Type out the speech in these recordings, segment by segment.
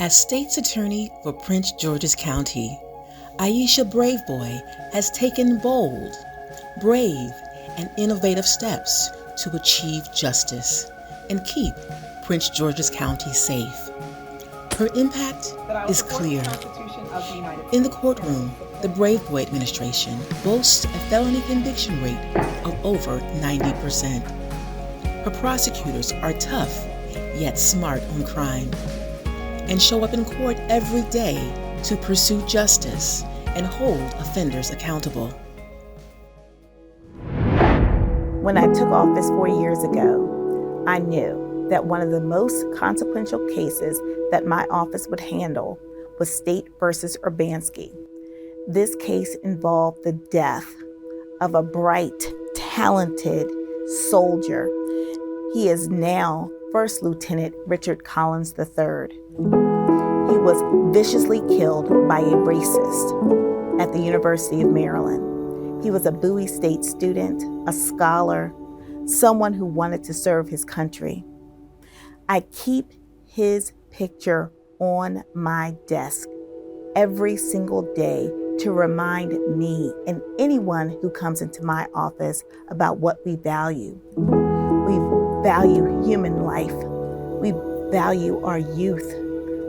As state's attorney for Prince George's County, Aisha Braveboy has taken bold, brave, and innovative steps to achieve justice and keep Prince George's County safe. Her impact is clear. In the courtroom, the Braveboy administration boasts a felony conviction rate of over 90%. Her prosecutors are tough, yet smart on crime, and show up in court every day to pursue justice and hold offenders accountable. When I took office 4 years ago, I knew that one of the most consequential cases that my office would handle was State versus Urbanski. This case involved the death of a bright, talented soldier. He is now First Lieutenant Richard Collins III. He was viciously killed by a racist at the University of Maryland. He was a Bowie State student, a scholar, someone who wanted to serve his country. I keep his picture on my desk every single day to remind me and anyone who comes into my office about what we value. We value human life. We value our youth.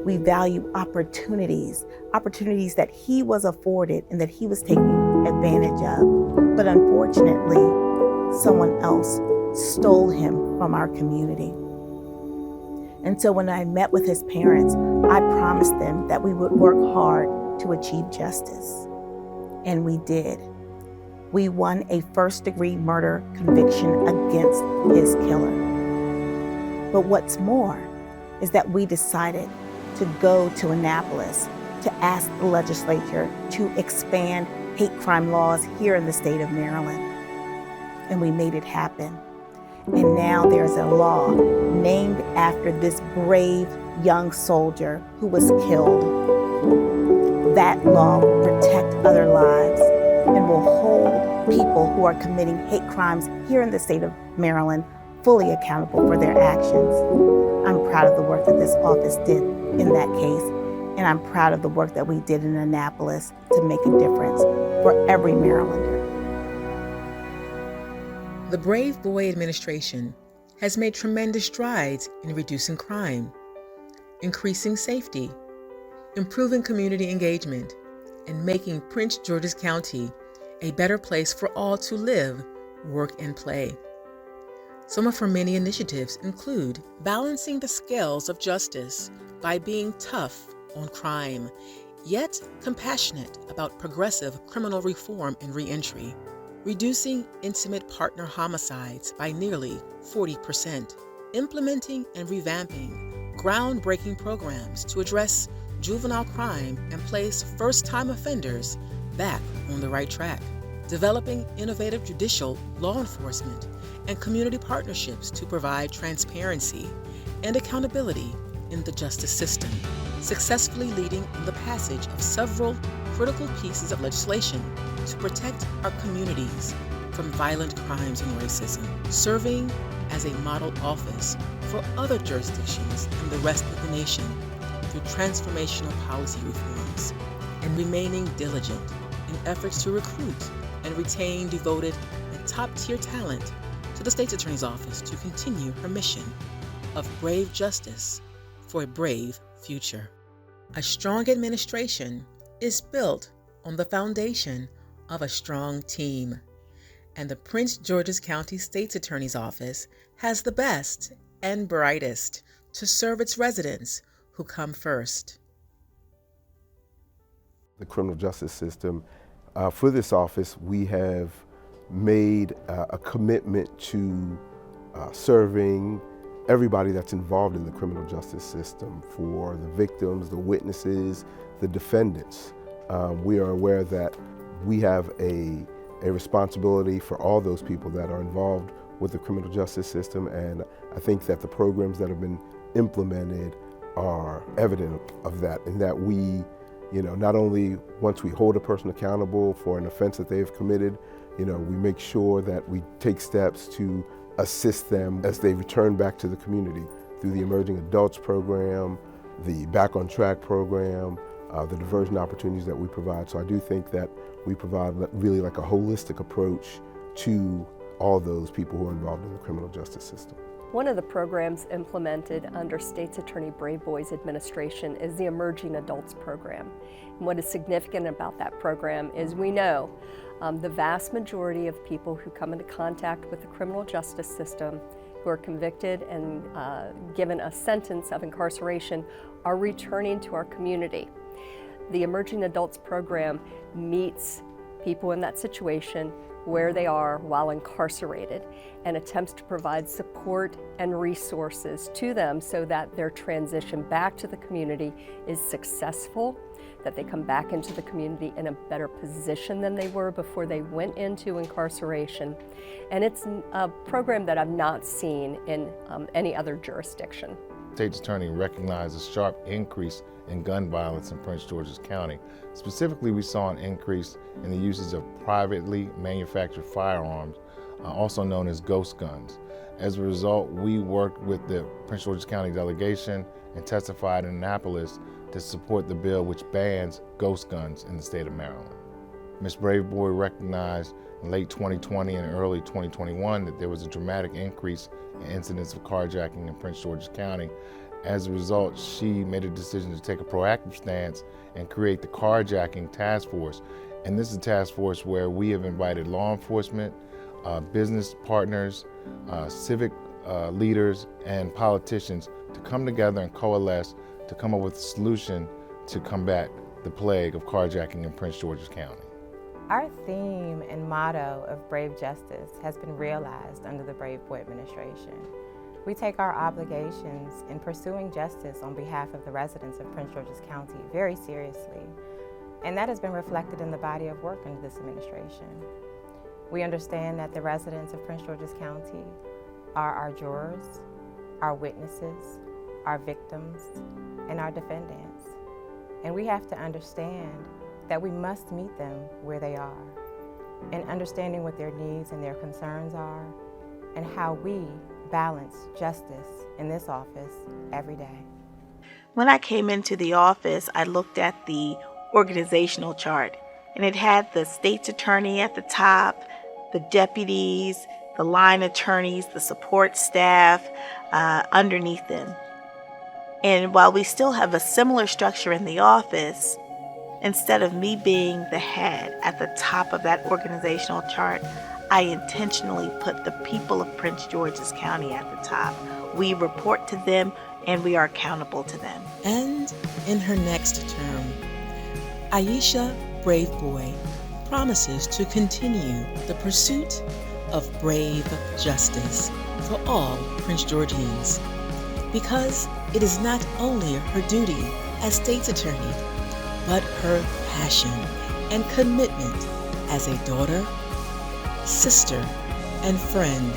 We value opportunities that he was afforded and that he was taking advantage of. But unfortunately, someone else stole him from our community. And so when I met with his parents, I promised them that we would work hard to achieve justice. And we did. We won a first-degree murder conviction against his killer. But what's more is that we decided to go to Annapolis to ask the legislature to expand hate crime laws here in the state of Maryland. And we made it happen. And now there's a law named after this brave young soldier who was killed. That law will protect other lives and will hold people who are committing hate crimes here in the state of Maryland fully accountable for their actions. I'm proud of the work that this office did in that case, and I'm proud of the work that we did in Annapolis to make a difference for every Marylander. The Braveboy administration has made tremendous strides in reducing crime, increasing safety, improving community engagement, and making Prince George's County a better place for all to live, work, and play. Some of her many initiatives include balancing the scales of justice by being tough on crime, yet compassionate about progressive criminal reform and reentry, reducing intimate partner homicides by nearly 40%, implementing and revamping groundbreaking programs to address juvenile crime and place first-time offenders back on the right track, developing innovative judicial law enforcement and community partnerships to provide transparency and accountability in the justice system, successfully leading in the passage of several critical pieces of legislation to protect our communities from violent crimes and racism, serving as a model office for other jurisdictions and the rest of the nation through transformational policy reforms, and remaining diligent in efforts to recruit and retain devoted and top-tier talent to the State's Attorney's Office to continue her mission of brave justice for a brave future. A strong administration is built on the foundation of a strong team, and the Prince George's County State's Attorney's Office has the best and brightest to serve its residents who come first. The criminal justice system, for this office, we have made a commitment to serving everybody that's involved in the criminal justice system, for the victims, the witnesses, the defendants. We are aware that we have a responsibility for all those people that are involved with the criminal justice system, and I think that the programs that have been implemented are evident of that, in that we, not only once we hold a person accountable for an offense that they have committed, we make sure that we take steps to assist them as they return back to the community through the Emerging Adults Program, the Back on Track program, the diversion opportunities that we provide. So I do think that we provide really like a holistic approach to all those people who are involved in the criminal justice system. One of the programs implemented under State's Attorney Braveboy's administration is the Emerging Adults Program. And what is significant about that program is we know the vast majority of people who come into contact with the criminal justice system who are convicted and given a sentence of incarceration are returning to our community. The Emerging Adults Program meets people in that situation where they are while incarcerated and attempts to provide support and resources to them so that their transition back to the community is successful, that they come back into the community in a better position than they were before they went into incarceration. And it's a program that I've not seen in any other jurisdiction. State's Attorney recognized a sharp increase in gun violence in Prince George's County. Specifically, we saw an increase in the uses of privately manufactured firearms, also known as ghost guns. As a result, we worked with the Prince George's County delegation and testified in Annapolis to support the bill which bans ghost guns in the state of Maryland. Ms. Braveboy recognized in late 2020 and early 2021 that there was a dramatic increase in incidents of carjacking in Prince George's County. As a result, she made a decision to take a proactive stance and create the Carjacking Task Force. And this is a task force where we have invited law enforcement, business partners, civic leaders, and politicians to come together and coalesce to come up with a solution to combat the plague of carjacking in Prince George's County. Our theme and motto of Brave Justice has been realized under the Braveboy administration. We take our obligations in pursuing justice on behalf of the residents of Prince George's County very seriously, and that has been reflected in the body of work under this administration. We understand that the residents of Prince George's County are our jurors, our witnesses, our victims, and our defendants. And we have to understand that we must meet them where they are, and understanding what their needs and their concerns are, and how we balance justice in this office every day. When I came into the office, I looked at the organizational chart, and it had the state's attorney at the top, the deputies, the line attorneys, the support staff underneath them. And while we still have a similar structure in the office, instead of me being the head at the top of that organizational chart, I intentionally put the people of Prince George's County at the top. We report to them and we are accountable to them. And in her next term, Aisha Braveboy promises to continue the pursuit of brave justice for all Prince Georgians, because it is not only her duty as state's attorney, but her passion and commitment as a daughter, sister, and friend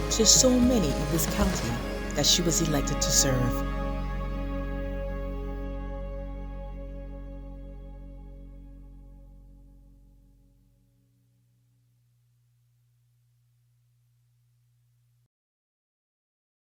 to so many in this county that she was elected to serve.